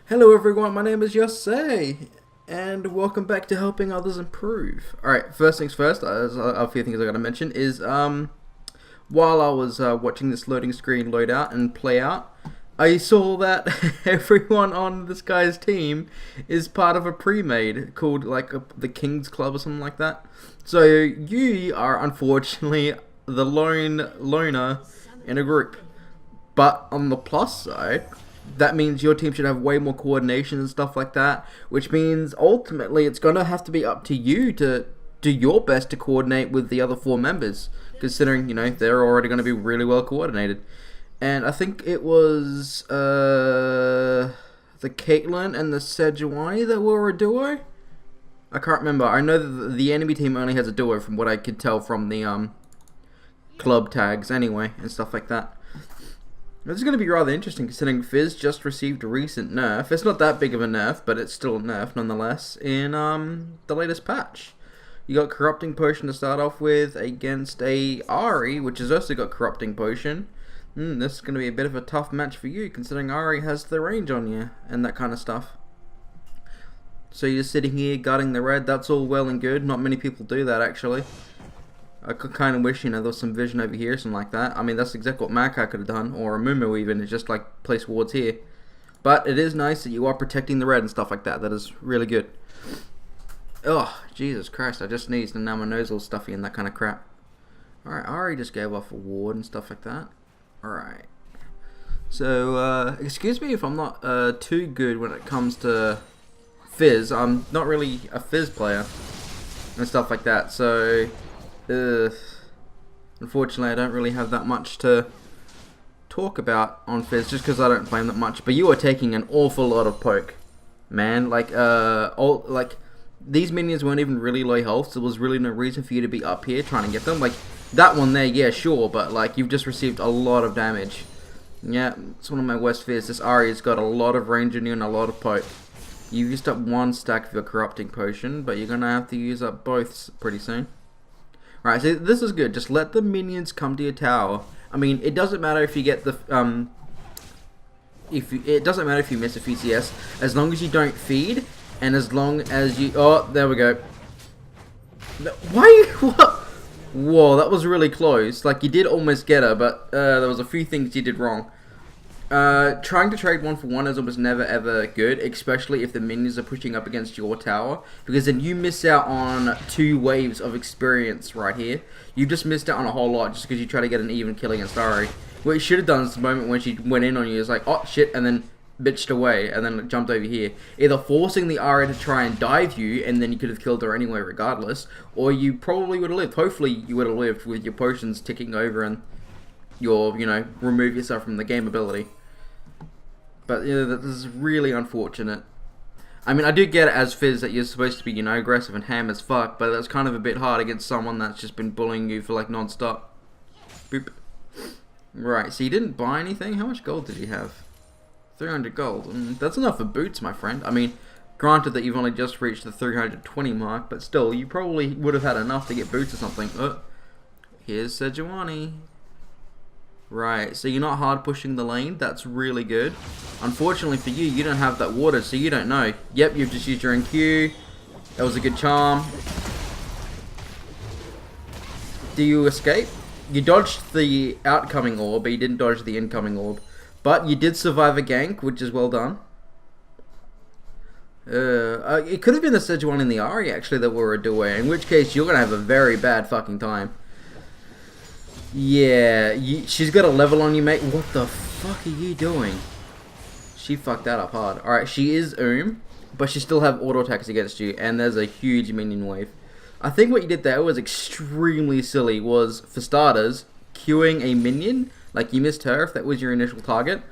Hello everyone, my name is Yasei, and welcome back to Helping Others Improve. Alright, first things first, a few things I gotta mention is, while I was watching this loading screen load out and play out, I saw that everyone on this guy's team is part of a pre-made called, the King's Club or something like that. So, you are unfortunately the loner in a group. But on the plus side, that means your team should have way more coordination and stuff like that, which means ultimately it's going to have to be up to you to do your best to coordinate with the other four members, considering, they're already going to be really well coordinated. And I think it was the Caitlyn and the Sejuani that were a duo? I can't remember. I know that the enemy team only has a duo from what I could tell from the club tags anyway, and stuff like that. This is going to be rather interesting considering Fizz just received a recent nerf. It's not that big of a nerf, but it's still a nerf nonetheless in the latest patch. You got Corrupting Potion to start off with against a Ahri, which has also got Corrupting Potion. This is going to be a bit of a tough match for you considering Ahri has the range on you and that kind of stuff. So you're sitting here guarding the red, that's all well and good. Not many people do that actually. I could kind of wish, there was some vision over here, something like that. I mean, that's exactly what Makai could have done, or Amumu even, is just place wards here. But it is nice that you are protecting the red and stuff like that. That is really good. Oh, Jesus Christ, I just sneezed and now my nose all stuffy and that kind of crap. Alright, Ahri just gave off a ward and stuff like that. Alright. So, excuse me if I'm not too good when it comes to Fizz. I'm not really a Fizz player and stuff like that, so unfortunately I don't really have that much to talk about on Fizz just because I don't play him that much. But you are taking an awful lot of poke, man. These minions weren't even really low health, so there was really no reason for you to be up here trying to get them. Like that one there, yeah, sure, but you've just received a lot of damage. Yeah, it's one of my worst fears. This Ahri's got a lot of range on you and a lot of poke. You've used up one stack of your Corrupting Potion, but you're gonna have to use up both pretty soon. Alright, so this is good. Just let the minions come to your tower. I mean, it doesn't matter if you get the it doesn't matter if you miss a VCS, as long as you don't feed, and as long as you. Oh, there we go. Why? What? Whoa, that was really close. You did almost get her, but there was a few things you did wrong. Trying to trade 1-for-1 is almost never ever good, especially if the minions are pushing up against your tower, because then you miss out on 2 waves of experience right here. You just missed out on a whole lot just because you try to get an even kill against Ahri. What you should have done is the moment when she went in on you is like, oh shit, and then bitched away, and then jumped over here. Either forcing the Ahri to try and dive you, and then you could have killed her anyway regardless, or you probably would have lived. Hopefully you would have lived with your potions ticking over and your, remove yourself from the game ability. But this is really unfortunate. I mean, I do get it as Fizz that you're supposed to be, aggressive and ham as fuck, but that's kind of a bit hard against someone that's just been bullying you for non-stop. Boop. Right, so you didn't buy anything? How much gold did you have? 300 gold. That's enough for boots, my friend. I mean, granted that you've only just reached the 320 mark, but still, you probably would have had enough to get boots or something. Here's Sejuani. Right, so you're not hard pushing the lane. That's really good. Unfortunately for you, you don't have that water, so you don't know. Yep, you've just used your NQ. That was a good charm. Do you escape? You dodged the outcoming orb, but you didn't dodge the incoming orb. But you did survive a gank, which is well done. It could have been the Sejuani and the Ahri, actually, that were a duo, in which case you're going to have a very bad fucking time. Yeah, she's got a level on you, mate. What the fuck are you doing? She fucked that up hard. Alright, she is but she still have auto attacks against you, and there's a huge minion wave. I think what you did there was extremely silly, was, for starters, queuing a minion, you missed her if that was your initial target,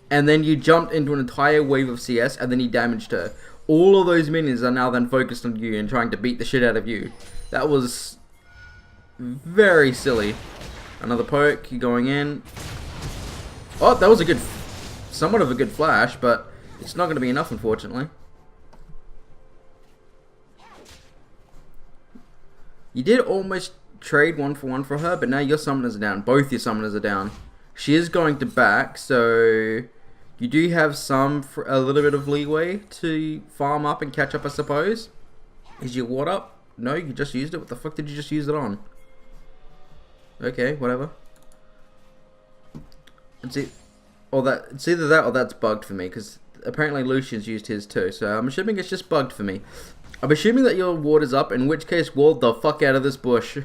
and then you jumped into an entire wave of CS, and then you damaged her. All of those minions are now then focused on you and trying to beat the shit out of you. That was very silly. Another poke, you going in. Oh, that was somewhat of a good flash, but it's not going to be enough, unfortunately. You did almost trade 1-for-1 for her, but now your summoners are down. Both your summoners are down. She is going to back, so You do have a little bit of leeway to farm up and catch up, I suppose. Is your ward up? No, you just used it. What the fuck did you just use it on? Okay, whatever. It's either that or that's bugged for me, because apparently Lucian's used his too. So I'm assuming it's just bugged for me. I'm assuming that your ward is up, in which case, ward the fuck out of this bush.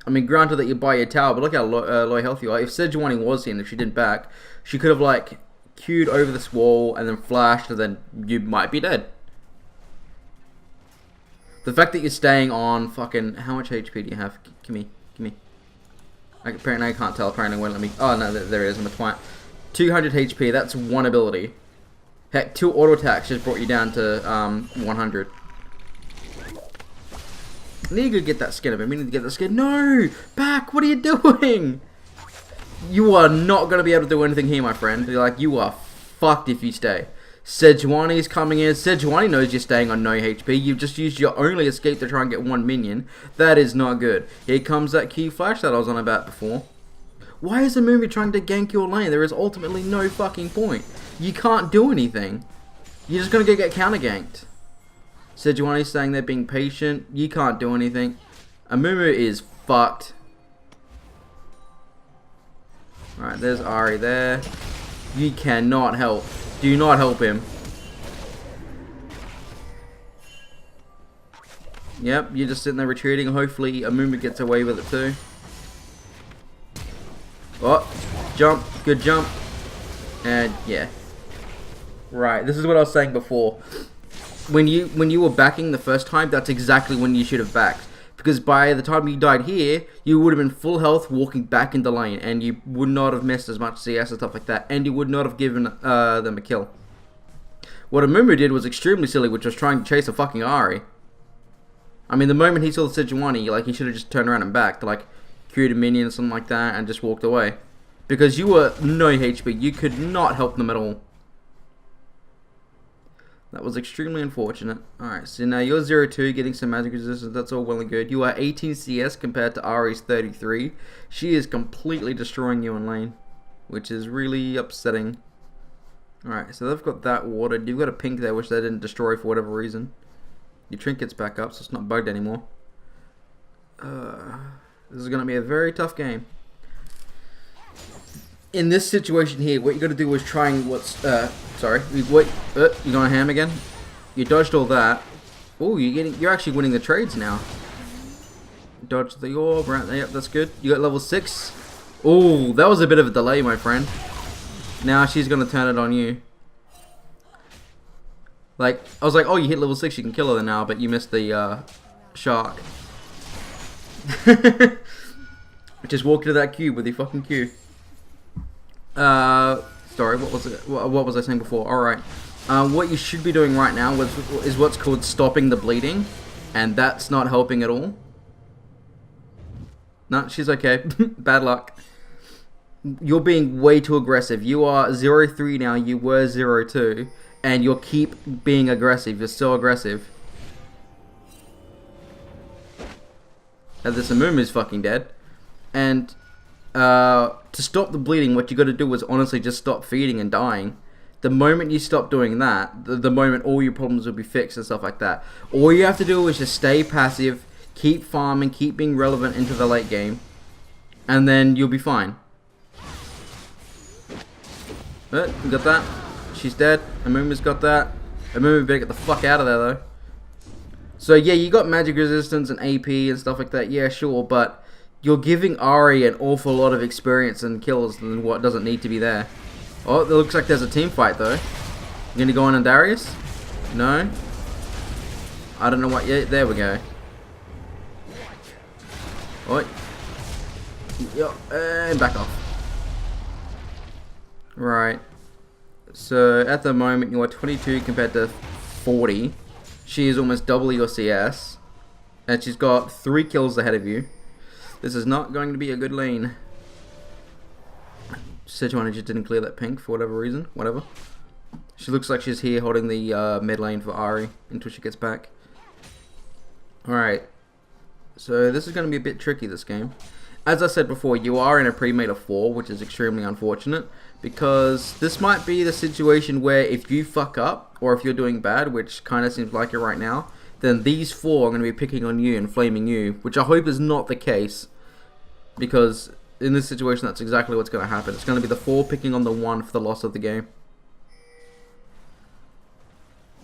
I mean, granted that you buy your tower, but look how low health you are. If Sejuani was here and if she didn't back, she could have, like, queued over this wall and then flashed, and then you might be dead. The fact that you're staying on fucking... How much HP do you have? Give me. Apparently I can't tell. Apparently it won't let me... Oh, no, there it is. I'm a twat. 200 HP. That's one ability. Heck, 2 auto attacks just brought you down to 100. I need to get that skin. I've been meaning to get that skin. No! Back! What are you doing? You are not going to be able to do anything here, my friend. You are fucked if you stay. Sejuani's coming in. Sejuani knows you're staying on no HP. You've just used your only escape to try and get one minion. That is not good. Here comes that key flash that I was on about before. Why is the movie trying to gank your lane? There is ultimately no fucking point. You can't do anything. You're just going to get counter ganked. Sejuani's saying they're being patient. You can't do anything. Amumu is fucked. Alright, there's Ahri there. You cannot help. Do not help him. Yep, you're just sitting there retreating. Hopefully Amumu gets away with it too. Oh, jump. Good jump. And yeah. Right, this is what I was saying before. When you were backing the first time, that's exactly when you should have backed. Because by the time you died here, you would have been full health walking back into lane, and you would not have missed as much CS and stuff like that, and you would not have given them a kill. What Amumu did was extremely silly, which was trying to chase a fucking Ahri. I mean, the moment he saw the Sejuani, he should have just turned around and backed, queued a minion or something like that, and just walked away. Because you were no HP, you could not help them at all. That was extremely unfortunate. Alright, so now you're 0-2, getting some magic resistance, that's all well and good. You are 18 CS compared to Ahri's 33. She is completely destroying you in lane, which is really upsetting. Alright, so they've got that watered. You've got a pink there, which they didn't destroy for whatever reason. Your trinket's back up, so it's not bugged anymore. This is going to be a very tough game. In this situation here, what you got to do is try and sorry, wait, you going ham again? You dodged all that. Oh, you're actually winning the trades now. Dodged the orb, right? Yep, that's good. You got level 6. Oh, that was a bit of a delay, my friend. Now she's gonna turn it on you. I was like, oh, you hit level 6, you can kill her now, but you missed the shark. Just walk to that cube with your fucking Q. Sorry, what was it? What was I saying before? Alright. What you should be doing right now is what's called stopping the bleeding. And that's not helping at all. No, she's okay. Bad luck. You're being way too aggressive. You are 0-3 now, you were 0-2. And you'll keep being aggressive. You're so aggressive. And this Amumu's fucking dead. And to stop the bleeding, what you got to do is honestly just stop feeding and dying. The moment you stop doing that, the moment all your problems will be fixed and stuff like that. All you have to do is just stay passive, keep farming, keep being relevant into the late game, and then you'll be fine. You got that? She's dead. Amumu's got that. Amumu better get the fuck out of there though. So yeah, you got magic resistance and AP and stuff like that. Yeah, sure, but you're giving Ahri an awful lot of experience and kills than what doesn't need to be there. Oh, it looks like there's a team fight though. You gonna go on Darius? No? I don't know what. Yeah, there we go. Oi. And back off. Right. So at the moment you are 22 compared to 40. She is almost double your CS. And she's got 3 kills ahead of you. This is not going to be a good lane. Sejuani just didn't clear that pink for whatever reason. Whatever. She looks like she's here holding the mid lane for Ahri until she gets back. Alright. So this is going to be a bit tricky, this game. As I said before, you are in a pre-meta 4, which is extremely unfortunate. because this might be the situation where if you fuck up, or if you're doing bad, which kind of seems like it right now, then these 4 are going to be picking on you and flaming you, which I hope is not the case, because in this situation that's exactly what's going to happen. It's going to be the 4 picking on the 1 for the loss of the game.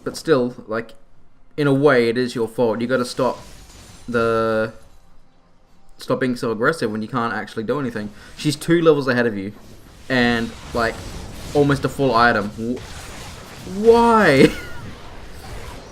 But still, like, in a way, it is your fault. You got to stop being so aggressive when you can't actually do anything. She's 2 levels ahead of you, and like almost a full item. Why?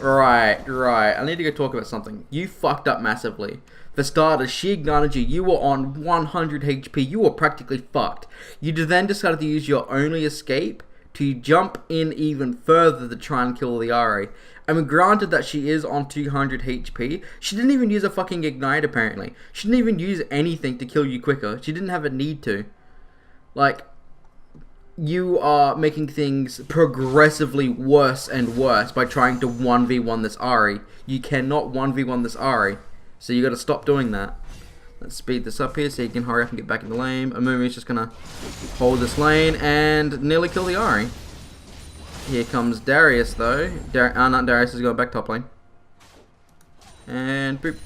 Right. I need to go talk about something. You fucked up massively. For starters, she ignited you. You were on 100 HP. You were practically fucked. You then decided to use your only escape to jump in even further to try and kill the Ari. I mean, granted that she is on 200 HP, she didn't even use a fucking ignite apparently. She didn't even use anything to kill you quicker. She didn't have a need to. Like, you are making things progressively worse and worse by trying to 1v1 this Ari. You cannot 1v1 this Ari. So you gotta stop doing that. Let's speed this up here so you can hurry up and get back in the lane. Amumi's just gonna hold this lane and nearly kill the Ari. Here comes Darius though. Not Darius is going back top lane. And boop.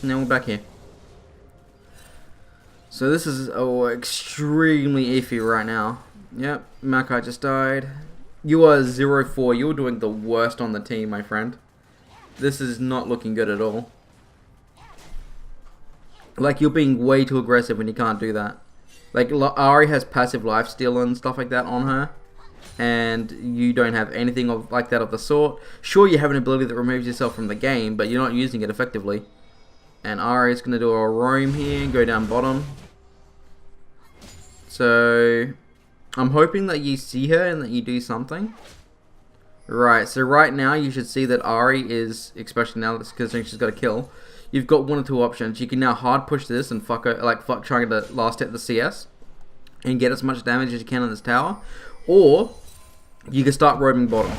Now we're back here. So this is extremely iffy right now. Yep, Makai just died. You are 0-4. You're doing the worst on the team, my friend. This is not looking good at all. Like, you're being way too aggressive when you can't do that. Like, Ari has passive lifesteal and stuff like that on her, and you don't have anything like that of the sort. Sure, you have an ability that removes yourself from the game, but you're not using it effectively. And Ari is going to do a roam here and go down bottom. So, I'm hoping that you see her and that you do something. Right, so right now you should see that Ari is, especially now because she's got a kill, you've got 1 or 2 options. You can now hard push this and fuck trying to last hit the CS and get as much damage as you can on this tower, or you can start roaming bottom.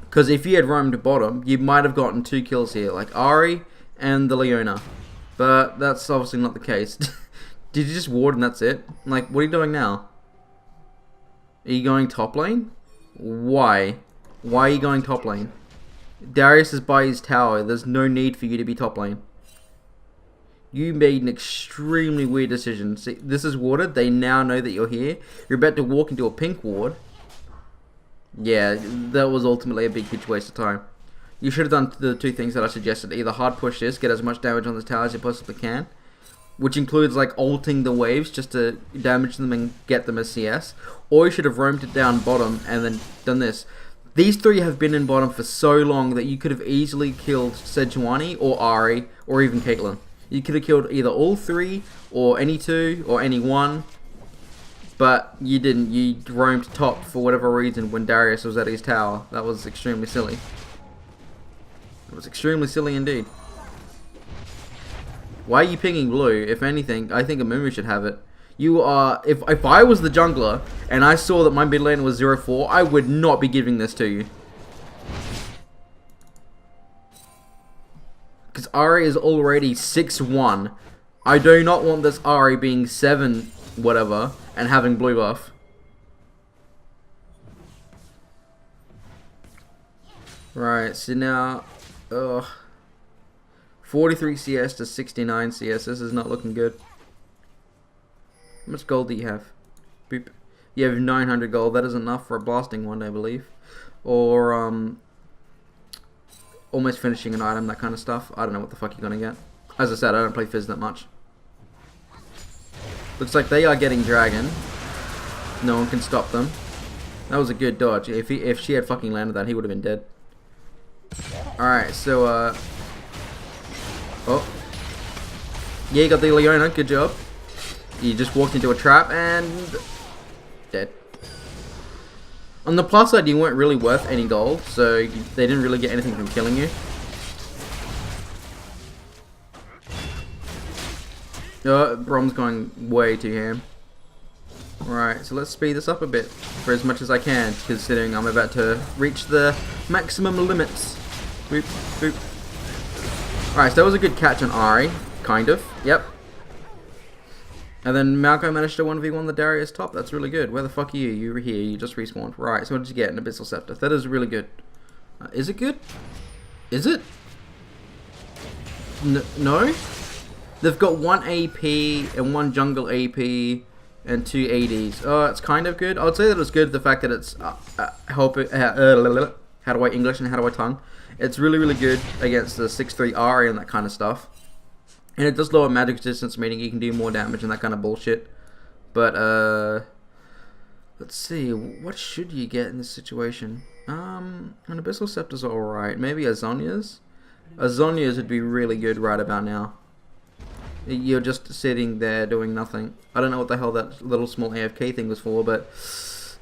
Because if you had roamed bottom, you might have gotten 2 kills here, like Ari and the Leona, but that's obviously not the case. Did you just ward and that's it? Like, what are you doing now? Are you going top lane? Why? Why are you going top lane? Darius is by his tower. There's no need for you to be top lane. You made an extremely weird decision. See, this is warded. They now know that you're here. You're about to walk into a pink ward. Yeah, that was ultimately a big, huge waste of time. You should have done the 2 things that I suggested. Either hard push this, get as much damage on this tower as you possibly can, which includes like ulting the waves just to damage them and get them as CS, or you should have roamed it down bottom and then done this. These 3 have been in bottom for so long that you could have easily killed Sejuani or Ari or even Caitlyn. You could have killed either all 3 or any 2 or any 1, but you didn't. You roamed top for whatever reason when Darius was at his tower. That was extremely silly. It was extremely silly indeed. Why are you pinging blue? If anything, I think Amumu should have it. You are... If I was the jungler and I saw that my mid lane was 0-4, I would not be giving this to you. Because Ari is already 6-1. I do not want this Ari being 7 whatever and having blue buff. Right, so now... 43 CS to 69 CS. This is not looking good. How much gold do you have? Boop. You have 900 gold. That is enough for a blasting one, I believe. Or, almost finishing an item, that kind of stuff. I don't know what the fuck you're gonna get. As I said, I don't play Fizz that much. Looks like they are getting Dragon. No one can stop them. That was a good dodge. If she had fucking landed that, he would have been dead. Alright, so, oh. Yeah, you got the Leona. Good job. You just walked into a trap and... dead. On the plus side, you weren't really worth any gold, so they didn't really get anything from killing you. Brom's going way too ham. Right, so let's speed this up a bit for as much as I can, considering I'm about to reach the maximum limits. Boop, boop. Alright, so that was a good catch on Ari. Kind of. Yep. And then Malco managed to 1v1 the Darius top. That's really good. Where the fuck are you? You were here. You just respawned. Right, so what did you get? An Abyssal Scepter. That is really good. Is it good? Is it? No? They've got 1 AP and 1 jungle AP and 2 ADs. Oh, it's kind of good. I would say that it's good, the fact that it's helping... how do I English and how do I tongue? It's really, really good against the 6-3 Ahri and that kind of stuff. And it does lower magic resistance, meaning you can do more damage and that kind of bullshit. But, let's see. What should you get in this situation? An Abyssal Scepter's alright. Maybe a Zhonya's? A Zhonya's would be really good right about now. You're just sitting there doing nothing. I don't know what the hell that little small AFK thing was for, but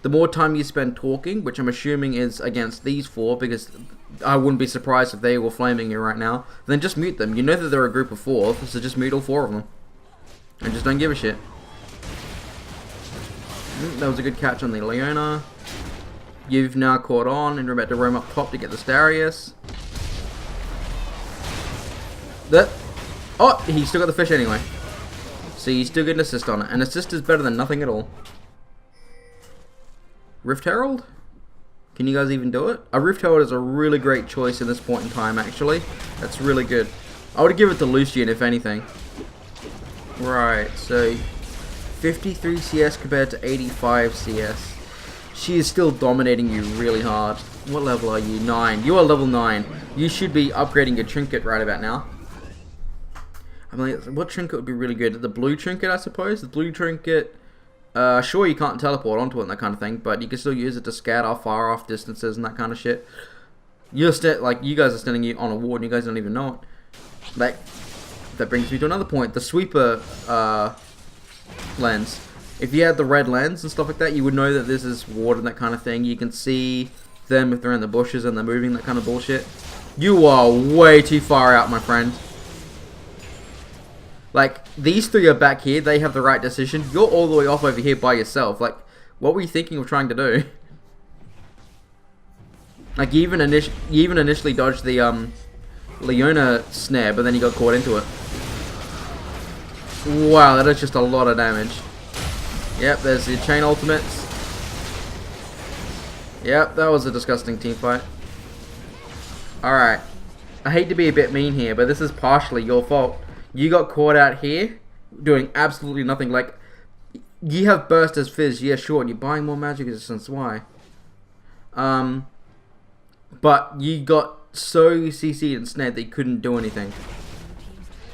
the more time you spend talking, which I'm assuming is against these 4, because I wouldn't be surprised if they were flaming you right now, then just mute them. You know that they're a group of 4, so just mute all 4 of them. And just don't give a shit. That was a good catch on the Leona. You've now caught on, and you're about to roam up top to get the Darius. Oh, he still got the fish anyway. So you still get an assist on it. An assist is better than nothing at all. Rift Herald? Can you guys even do it? A Rift Herald is a really great choice in this point in time, actually. That's really good. I would give it to Lucian, if anything. Right, so 53 CS compared to 85 CS. She is still dominating you really hard. What level are you? 9. You are level 9. You should be upgrading your trinket right about now. I mean, what trinket would be really good? The blue trinket, I suppose? The blue trinket... sure, you can't teleport onto it and that kind of thing, but you can still use it to scout off far off distances and that kind of shit. You guys are standing on a ward and you guys don't even know it. Like, that brings me to another point. The sweeper lens. If you had the red lens and stuff like that, you would know that this is ward and that kind of thing. You can see them if they're in the bushes and they're moving, that kind of bullshit. You are way too far out, my friend. Like, these 3 are back here, they have the right decision. You're all the way off over here by yourself. Like, what were you thinking of trying to do? Like, you even initially dodged the, Leona snare, but then you got caught into it. Wow, that is just a lot of damage. Yep, there's the chain ultimates. Yep, that was a disgusting team fight. Alright. I hate to be a bit mean here, but this is partially your fault. You got caught out here, doing absolutely nothing. Like, you have burst as Fizz, yeah, sure, and you're buying more magic resistance, why? But you got so CC'd and snared that you couldn't do anything.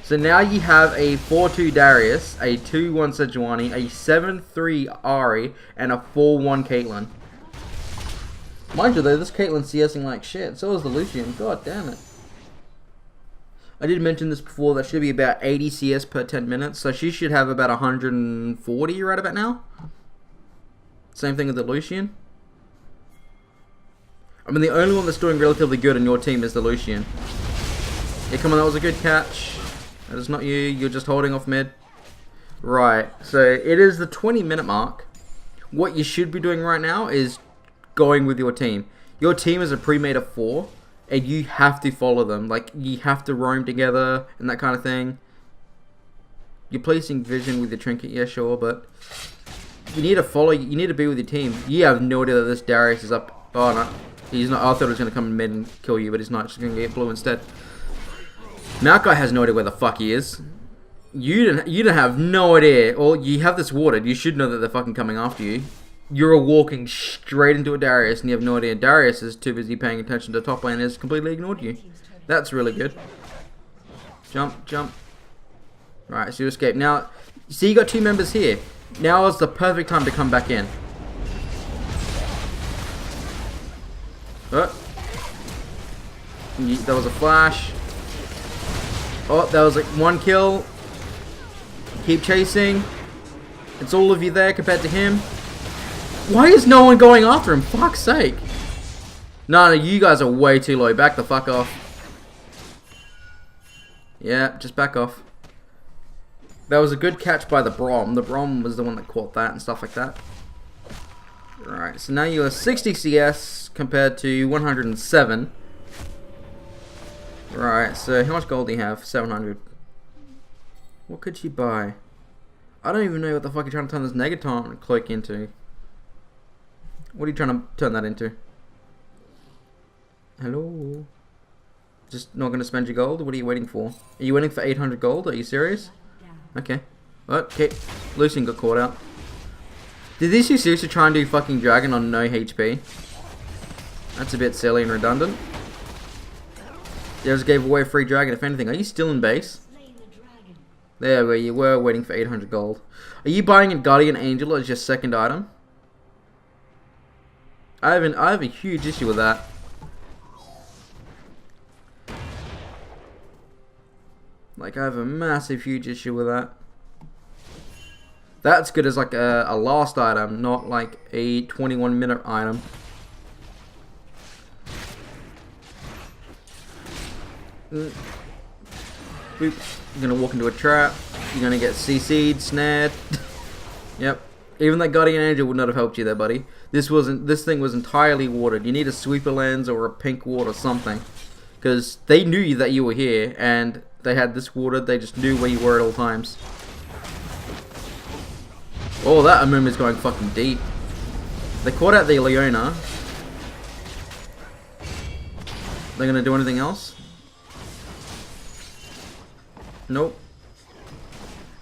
So now you have a 4-2 Darius, a 2-1 Sejuani, a 7-3 Ahri, and a 4-1 Caitlyn. Mind you though, this Caitlyn's CSing like shit, so is the Lucian, god damn it. I did mention this before, that should be about 80 CS per 10 minutes, so she should have about 140 right about now. Same thing with the Lucian. I mean, the only one that's doing relatively good on your team is the Lucian. Yeah, come on, that was a good catch. That is not you, you're just holding off mid. Right, so it is the 20-minute mark. What you should be doing right now is going with your team. Your team is a pre-made of 4. And you have to follow them. Like, you have to roam together and that kind of thing. You're placing vision with your trinket, yeah, sure, but you need to follow, you need to be with your team. You have no idea that this Darius is up. Oh, no. He's not. I thought he was going to come in mid and kill you, but he's not. Just going to get blue instead. Malkai has no idea where the fuck he is. You didn't have no idea. Or you have this watered. You should know that they're fucking coming after you. You're walking straight into a Darius and you have no idea. Darius is too busy paying attention to top lane and has completely ignored you. That's really good. Jump, jump. Right, so you escape. Now, see, you got 2 members here. Now is the perfect time to come back in. Oh. That was a flash. Oh, that was like 1 kill. Keep chasing. It's all of you there compared to him. Why is no one going after him? Fuck's sake. No, you guys are way too low. Back the fuck off. Yeah, just back off. That was a good catch by the Brom. The Brom was the one that caught that and stuff like that. Right, so now you are 60 CS compared to 107. Right, so how much gold do you have? 700. What could you buy? I don't even know what the fuck you're trying to turn this Negaton cloak into. What are you trying to turn that into? Hello? Just not gonna spend your gold? What are you waiting for? Are you waiting for 800 gold? Are you serious? Okay. Okay. Lucian got caught out. Did these two seriously try and do fucking dragon on no HP? That's a bit silly and redundant. They just gave away a free dragon if anything. Are you still in base? There where you were waiting for 800 gold. Are you buying a Guardian Angel as your second item? I have a huge issue with that. Like, I have a massive, huge issue with that. That's good as like a last item, not like a 21-minute item. Boop. You're gonna walk into a trap. You're gonna get CC'd, snared. Yep. Even that Guardian Angel would not have helped you there, buddy. This thing was entirely watered. You need a sweeper lens or a pink ward or something. Because they knew that you were here, and they had this watered. They just knew where you were at all times. Oh, that Amumu is going fucking deep. They caught out the Leona. They're gonna do anything else? Nope.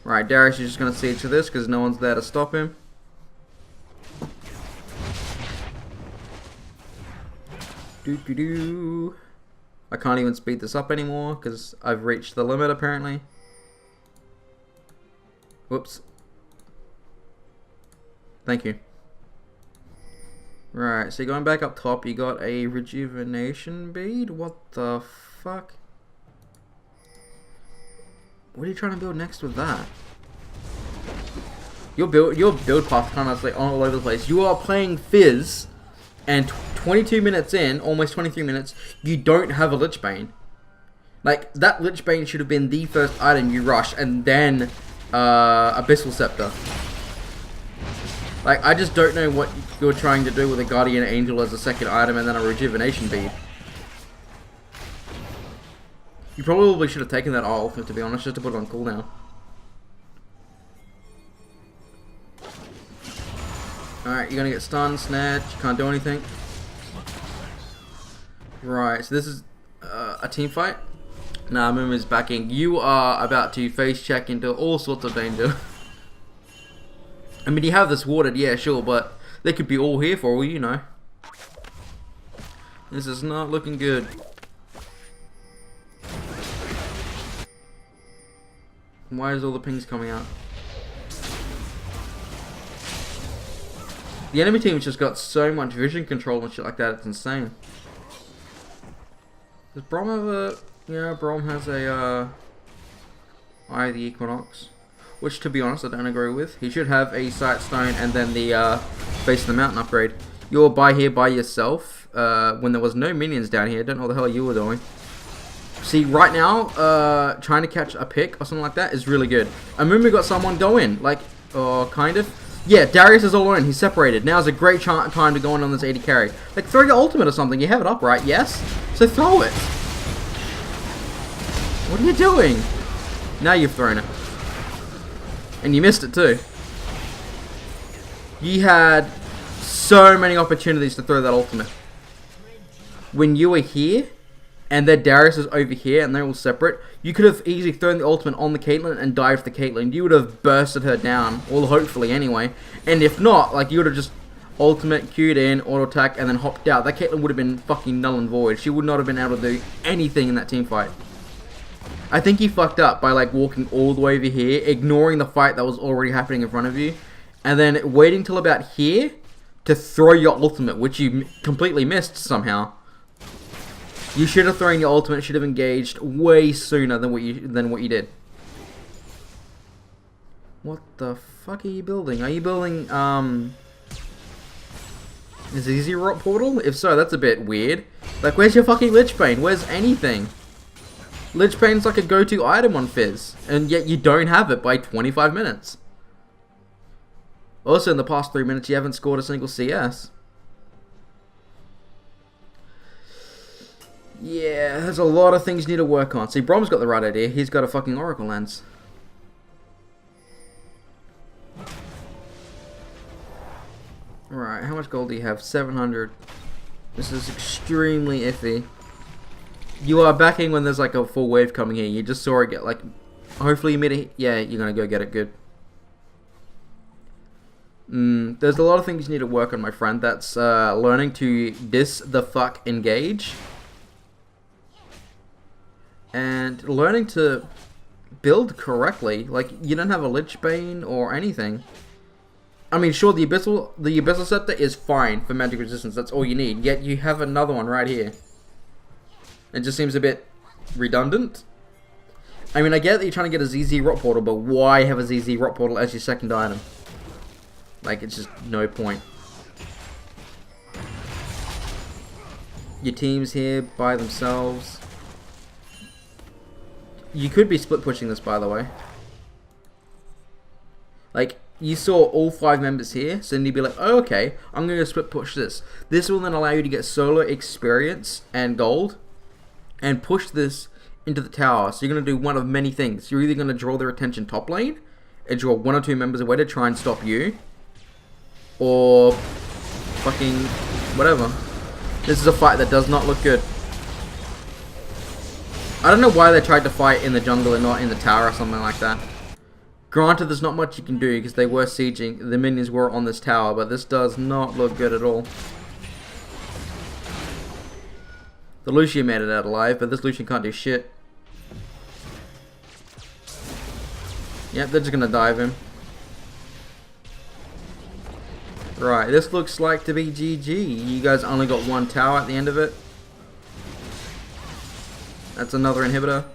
Right, Darius is just gonna siege to this because no one's there to stop him. Doo-doo-doo. I can't even speed this up anymore because I've reached the limit apparently. Whoops. Thank you. Right, so going back up top, you got a rejuvenation bead? What the fuck? What are you trying to build next with that? Your build path kind of like all over the place. You are playing Fizz, and 22 minutes in, almost 23 minutes, you don't have a Lich Bane. Like, that Lich Bane should have been the first item you rush, and then Abyssal Scepter. Like, I just don't know what you're trying to do with a Guardian Angel as a second item and then a Rejuvenation Bead. You probably should have taken that all, to be honest, just to put it on cooldown. Alright, you're gonna get stunned, snared, you can't do anything. Right, so this is a team fight. Nah, Mumu's backing. You are about to face check into all sorts of danger. I mean, you have this watered, yeah, sure, but they could be all here for all you know. This is not looking good. Why is all the pings coming out? The enemy team's just got so much vision control and shit like that, it's insane. Does Brom have a... Yeah, Brom has a, Eye of the Equinox. Which, to be honest, I don't agree with. He should have a Sight Stone and then the, Face of the Mountain upgrade. You're by here by yourself, when there was no minions down here. Don't know what the hell you were doing. See, right now, trying to catch a pick or something like that is really good. Amumu got someone go in. Like, kind of. Yeah, Darius is all alone. He's separated. Now's a great time to go in on this 80 carry. Like, throw your ultimate or something. You have it up, right? Yes? So throw it. What are you doing? Now you've thrown it. And you missed it too. You had so many opportunities to throw that ultimate. When you were here, and then Darius is over here, and they're all separate, you could have easily thrown the ultimate on the Caitlyn and dived the Caitlyn. You would have bursted her down, or hopefully anyway. And if not, like, you would have just ultimate, queued in, auto attack, and then hopped out. That Caitlyn would have been fucking null and void. She would not have been able to do anything in that team fight. I think he fucked up by, like, walking all the way over here, ignoring the fight that was already happening in front of you, and then waiting till about here to throw your ultimate, which you completely missed somehow. You should have thrown your ultimate, should have engaged way sooner than what you did. What the fuck are you building? Are you building, is it Easy Rock Portal? If so, that's a bit weird. Like, where's your fucking Lich Bane? Where's anything? Lich Bane's like a go-to item on Fizz, and yet you don't have it by 25 minutes. Also, in the past 3 minutes, you haven't scored a single CS. Yeah, there's a lot of things you need to work on. See, Brom's got the right idea. He's got a fucking Oracle Lens. much gold do you have? 700. This is extremely iffy. You are backing when there's like a full wave coming here. You just saw it get like... Hopefully you made it... Yeah, you're gonna go get it. Good. There's a lot of things you need to work on, my friend. That's learning to engage. And learning to build correctly. Like, you don't have a Lich Bane or anything. I mean, sure, the Abyssal Scepter is fine for magic resistance. That's all you need. Yet you have another one right here. It just seems a bit redundant. I mean, I get that you're trying to get a ZZ Rot Portal, but why have a ZZ Rot Portal as your second item? Like, it's just no point. Your team's here by themselves. You could be split pushing this, by the way. Like, you saw all 5 members here, so then you'd be like, oh, okay, I'm going to split push this. This will then allow you to get solo experience and gold, and push this into the tower. So you're going to do one of many things. You're either going to draw their attention top lane, and draw 1 or 2 members away to try and stop you, or fucking whatever. This is a fight that does not look good. I don't know why they tried to fight in the jungle and not in the tower or something like that. Granted, there's not much you can do because they were sieging. The minions were on this tower, but this does not look good at all. The Lucian made it out alive, but this Lucian can't do shit. Yep, they're just gonna dive him. Right, this looks like to be GG. You guys only got 1 tower at the end of it. That's another inhibitor.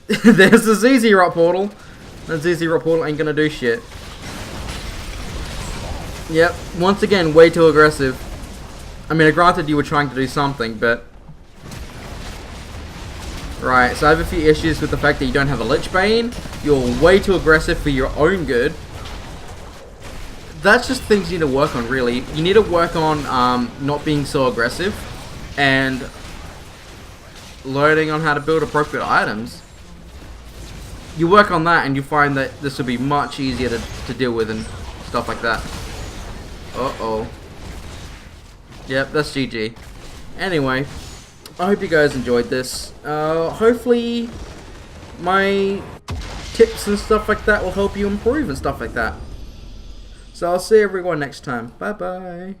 There's the ZZ Rot Portal. That ZZ Rot Portal ain't gonna do shit. Yep, once again, way too aggressive. I mean, granted you were trying to do something, but... Right, so I have a few issues with the fact that you don't have a Lich Bane. You're way too aggressive for your own good. That's just things you need to work on, really. You need to work on not being so aggressive. And... learning on how to build appropriate items. You work on that and you find that this will be much easier to deal with and stuff like that. Uh-oh. Yep, that's GG. Anyway, I hope you guys enjoyed this. Hopefully my tips and stuff like that will help you improve and stuff like that. So I'll see everyone next time. Bye bye.